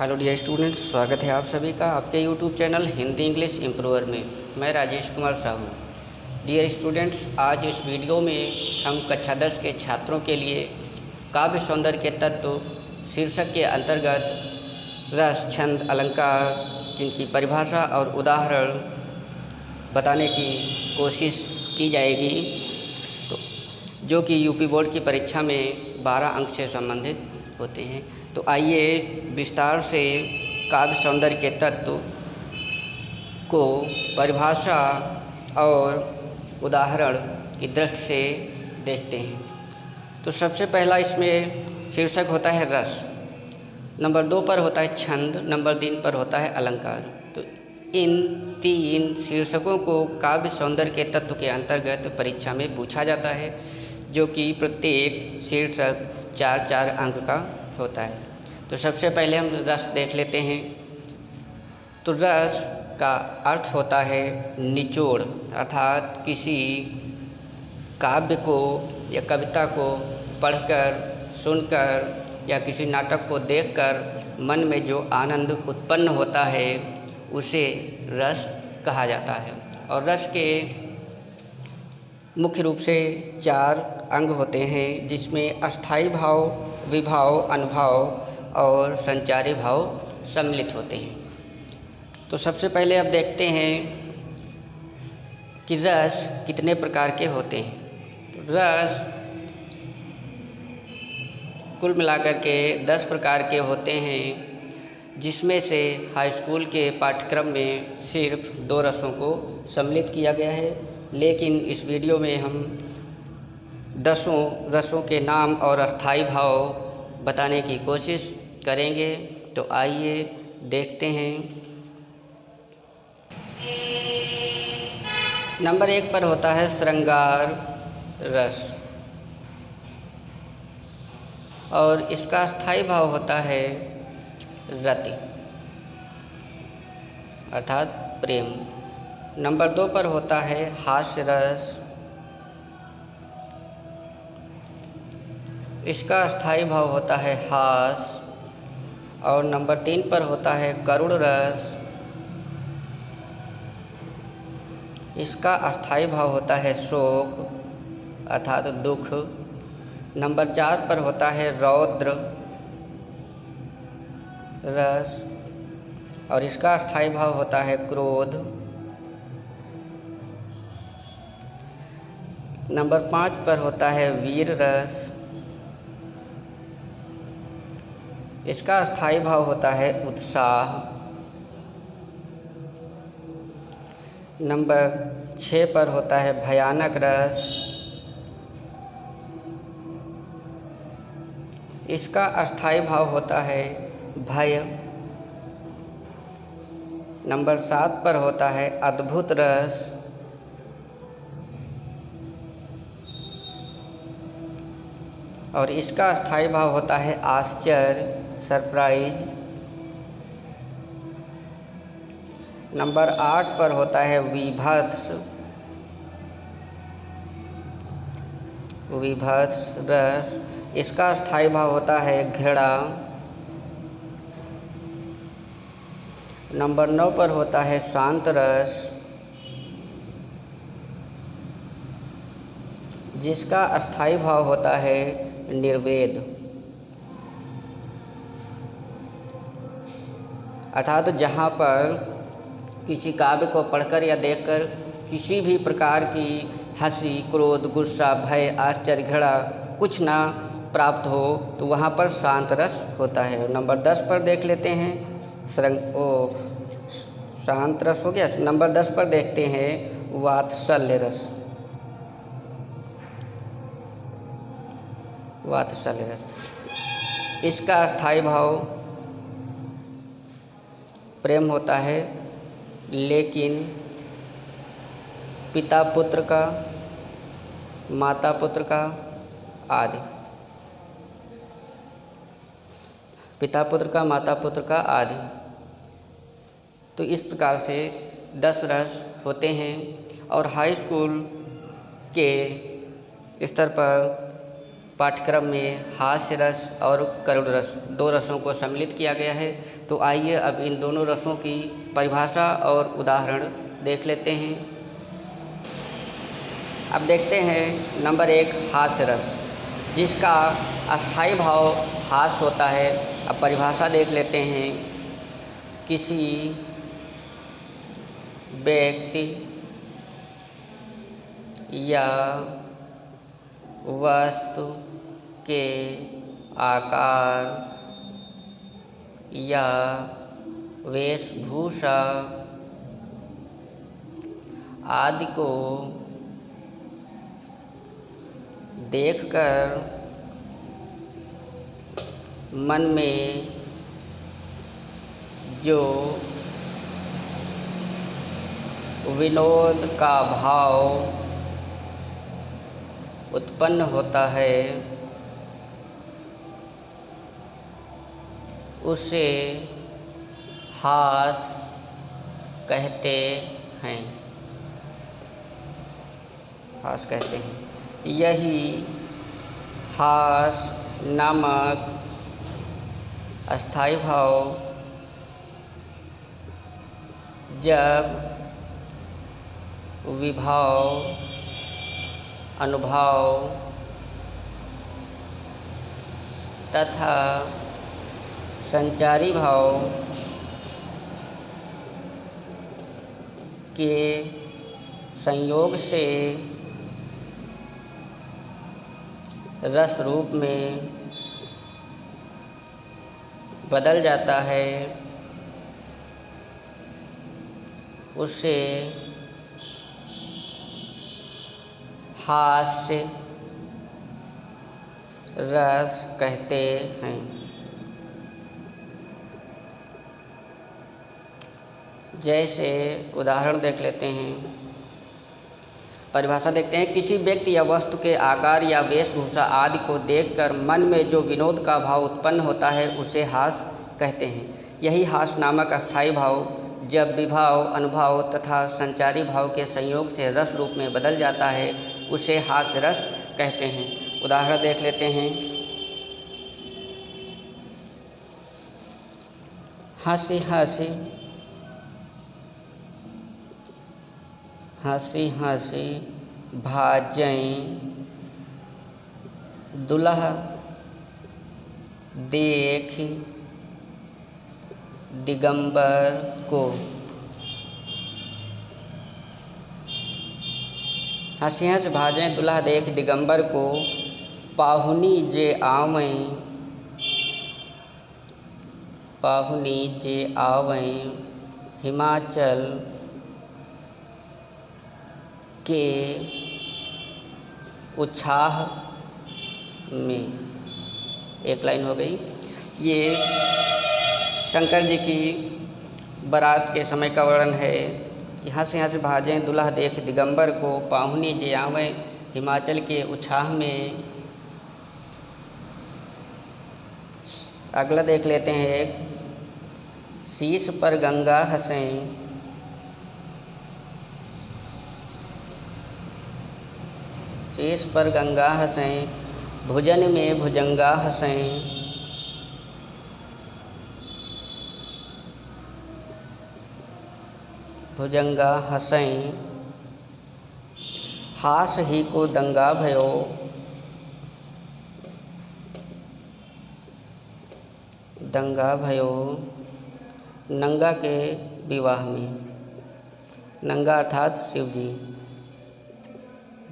Hello dear students, स्वागत है आप सभी का आपके YouTube channel Hindi English improver में। मैं राजेश कुमार साहू। डियर स्टूडेंट्स, आज इस वीडियो में हम कक्षा 10 के छात्रों के लिए काव्य सौंदर्य के तत्व शीर्षक के अंतर्गत रस, छंद, अलंकार जिनकी परिभाषा और उदाहरण बताने की कोशिश की जाएगी, तो जो कि यूपी बोर्ड की परीक्षा में 12 अंक से संबंधित होते हैं। तो आइए विस्तार से काव्य सौंदर्य के तत्व को परिभाषा और उदाहरण की दृष्टि से देखते हैं। तो सबसे पहला इसमें शीर्षक होता है रस, नंबर 2 पर होता है छंद, नंबर 3 पर होता है अलंकार। तो इन 3 शीर्षकों को काव्य सौंदर्य के तत्व के अंतर्गत परीक्षा में पूछा जाता है, जो कि प्रत्येक शीर्षक 4-4 अंक का होता है। तो सबसे पहले हम रस देख लेते हैं। तो रस का अर्थ होता है निचोड़, अर्थात किसी काव्य को या कविता को पढ़कर, सुनकर या किसी नाटक को देखकर मन में जो आनंद उत्पन्न होता है उसे रस कहा जाता है। और रस के मुख्य रूप से 4 अंग होते हैं, जिसमें अस्थायी भाव, विभाव, अनुभाव और संचारी भाव सम्मिलित होते हैं। तो सबसे पहले अब देखते हैं कि रस कितने प्रकार के होते हैं। रस कुल मिलाकर के 10 प्रकार के होते हैं, जिसमें से हाई स्कूल के पाठ्यक्रम में सिर्फ 2 रसों को सम्मिलित किया गया है। लेकिन इस वीडियो में हम 10 रसों के नाम और अस्थायी भाव बताने की कोशिश करेंगे। तो आइए देखते हैं। नंबर 1 पर होता है श्रृंगार रस, और इसका अस्थायी भाव होता है रति अर्थात प्रेम। नंबर 2 पर होता है हास्य रस, इसका अस्थायी भाव होता है हास। और नंबर 3 पर होता है करुण रस, इसका अस्थायी भाव होता है शोक अर्थात दुख। नंबर 4 पर होता है रौद्र रस, और इसका अस्थायी भाव होता है क्रोध। नंबर 5 पर होता है वीर रस, इसका अस्थायी भाव होता है उत्साह। नंबर 6 पर होता है भयानक रस, इसका अस्थायी भाव होता है भय। नंबर 7 पर होता है अद्भुत रस, और इसका अस्थायी भाव होता है आश्चर्य, सरप्राइज। नंबर 8 पर होता है विभत्स रस, इसका अस्थायी भाव होता है घृणा। नंबर 9 पर होता है शांत रस, जिसका अस्थायी भाव होता है निर्वेद, अर्थात जहाँ पर किसी काव्य को पढ़कर या देखकर किसी भी प्रकार की हंसी, क्रोध, गुस्सा, भय, आश्चर्य, घृणा कुछ ना प्राप्त हो, तो वहाँ पर शांत रस होता है। नंबर 10 पर देख लेते हैं। शांत रस हो गया। नंबर 10 पर देखते हैं वात्सल्य रस। वात्सल्य रस, इसका अस्थायी भाव प्रेम होता है, लेकिन पिता पुत्र का, माता पुत्र का आदि, पिता पुत्र का, माता पुत्र का आदि। तो इस प्रकार से 10 रस होते हैं। और हाई स्कूल के स्तर पर पाठ्यक्रम में हास्य रस और करुण रस 2 रसों को सम्मिलित किया गया है। तो आइए अब इन दोनों रसों की परिभाषा और उदाहरण देख लेते हैं। अब देखते हैं नंबर 1 हास्य रस, जिसका अस्थायी भाव हास्य होता है। अब परिभाषा देख लेते हैं। किसी व्यक्ति या वस्तु के आकार या वेशभूषा आदि को देखकर मन में जो विनोद का भाव उत्पन्न होता है उसे हास्य कहते हैं। हास्य कहते हैं। यही हास्य नामक अस्थायी भाव जब विभाव, अनुभाव तथा संचारी भाव के संयोग से रस रूप में बदल जाता है, उसे हास्य रस कहते हैं। जैसे उदाहरण देख लेते हैं। परिभाषा देखते हैं। किसी व्यक्ति या वस्तु के आकार या वेशभूषा आदि को देखकर मन में जो विनोद का भाव उत्पन्न होता है उसे हास्य कहते हैं। यही हास्य नामक अस्थायी भाव जब विभाव, अनुभाव तथा संचारी भाव के संयोग से रस रूप में बदल जाता है उसे हास्य रस कहते हैं। उदाहरण देख लेते हैं। हंसी हंसी हंसी हंसी भाजें दुल्हा देख दिगंबर को। हंसी हंस भाजें दुल्हा देख दिगंबर को, पाहुनी जे आवें पाहुनी जे आवें हिमाचल के उत्साह में। एक लाइन हो गई। ये शंकर जी की बारात के समय का वर्णन है। हंस हंस भाजें दुल्हा देख दिगंबर को, पाहुनी जे आवें हिमाचल के उत्साह में। अगला देख लेते हैं। एक शीश पर गंगा हंसें शीश पर गंगा हंसें भुजन में भुजंगा हंसें। भुजंगा हंसें हास ही को दंगा भयो। दंगा भयो नंगा के विवाह में। नंगा अर्थात शिव जी,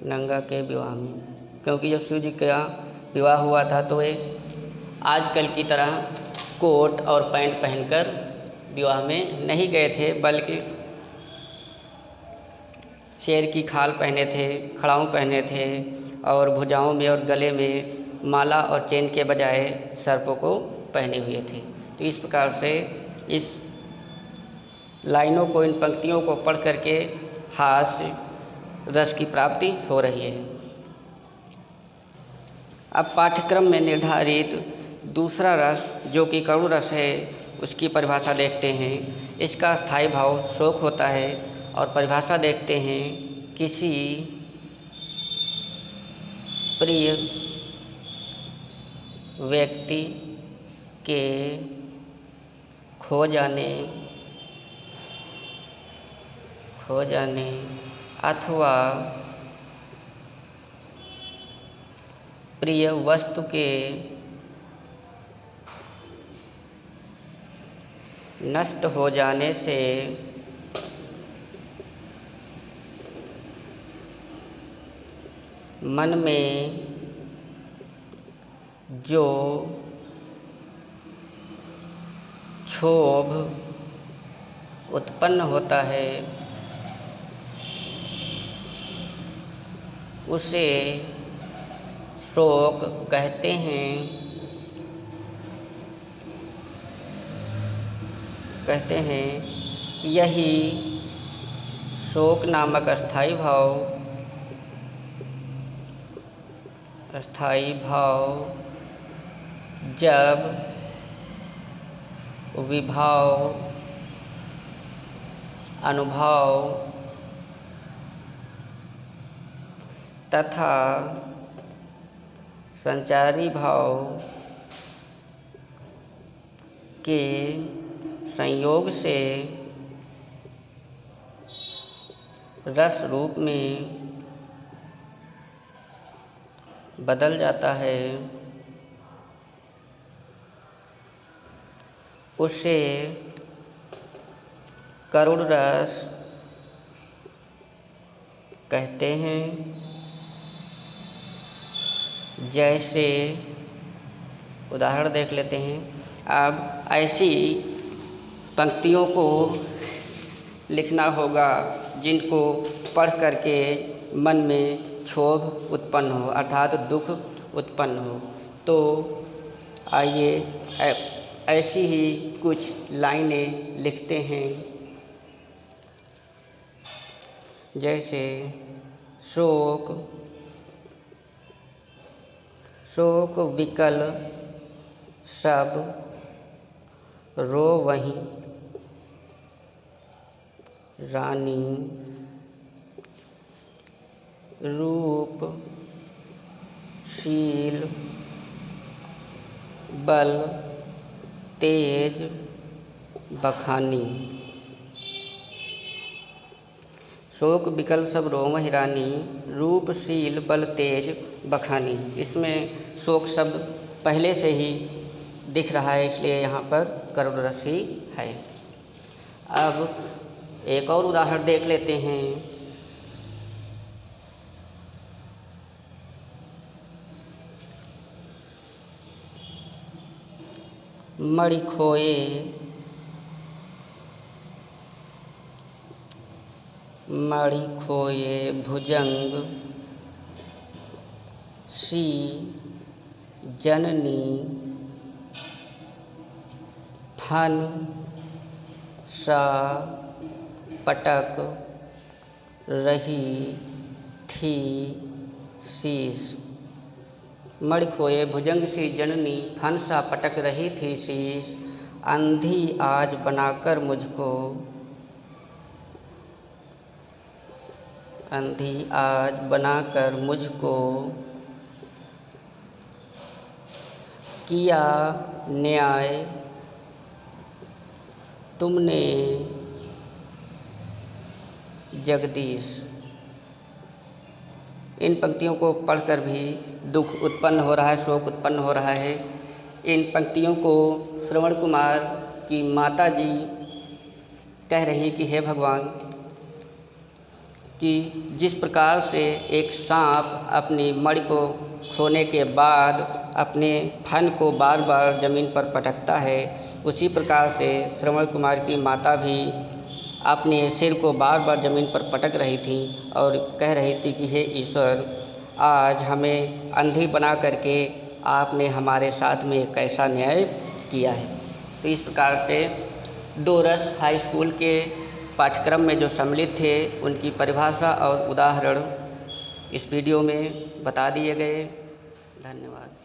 नंगा के विवाह में, क्योंकि जब शिव जी का विवाह हुआ था तो वे आजकल की तरह कोट और पैंट पहनकर विवाह में नहीं गए थे, बल्कि शेर की खाल पहने थे, खड़ाऊँ पहने थे और भुजाओं में और गले में माला और चेन के बजाय सर्पों को पहने हुए थे। तो इस प्रकार से इस लाइनों को, इन पंक्तियों को पढ़ करके हास्य रस की प्राप्ति हो रही है। अब पाठ्यक्रम में निर्धारित दूसरा रस जो कि करुण रस है उसकी परिभाषा देखते हैं। इसका स्थायी भाव शोक होता है और परिभाषा देखते हैं। किसी प्रिय व्यक्ति के खो जाने अथवा प्रिय वस्तु के नष्ट हो जाने से मन में जो क्षोभ उत्पन्न होता है उसे शोक कहते हैं। यही शोक नामक अस्थाई भाव जब विभाव अनुभव तथा संचारी भाव के संयोग से रस रूप में बदल जाता है, उसे करुण रस कहते हैं। जैसे उदाहरण देख लेते हैं। अब ऐसी पंक्तियों को लिखना होगा जिनको पढ़ करके मन में क्षोभ उत्पन्न हो अर्थात दुख उत्पन्न हो। तो आइए ऐसी ही कुछ लाइनें लिखते हैं। जैसे शोक विकल सब रो वहीं रानी, रूप शील बल तेज बखानी। शोक विकल सब रोवहि रानी, रूप शील बल तेज बखानी। इसमें शोक शब्द पहले से ही दिख रहा है, इसलिए यहाँ पर करुण रस ही है। अब एक और उदाहरण देख लेते हैं। मणि खोए भुजंग सी जननी, फन सा पटक रही थी शीश। मणि खोए भुजंग सी जननी, फन सा पटक रही थी शीश। अंधी आज बनाकर मुझको किया न्याय तुमने जगदीश। इन पंक्तियों को पढ़कर भी दुख उत्पन्न हो रहा है, शोक उत्पन्न हो रहा है। इन पंक्तियों को श्रवण कुमार की माता जी कह रही कि हे भगवान, कि जिस प्रकार से एक सांप अपनी मणि को खोने के बाद अपने फन को बार बार ज़मीन पर पटकता है, उसी प्रकार से श्रवण कुमार की माता भी अपने सिर को बार बार ज़मीन पर पटक रही थी और कह रही थी कि हे ईश्वर, आज हमें अंधी बना करके आपने हमारे साथ में एक कैसा न्याय किया है। तो इस प्रकार से डोरस हाई स्कूल के पाठ्यक्रम में जो सम्मिलित थे उनकी परिभाषा और उदाहरण इस वीडियो में बता दिए गए। धन्यवाद।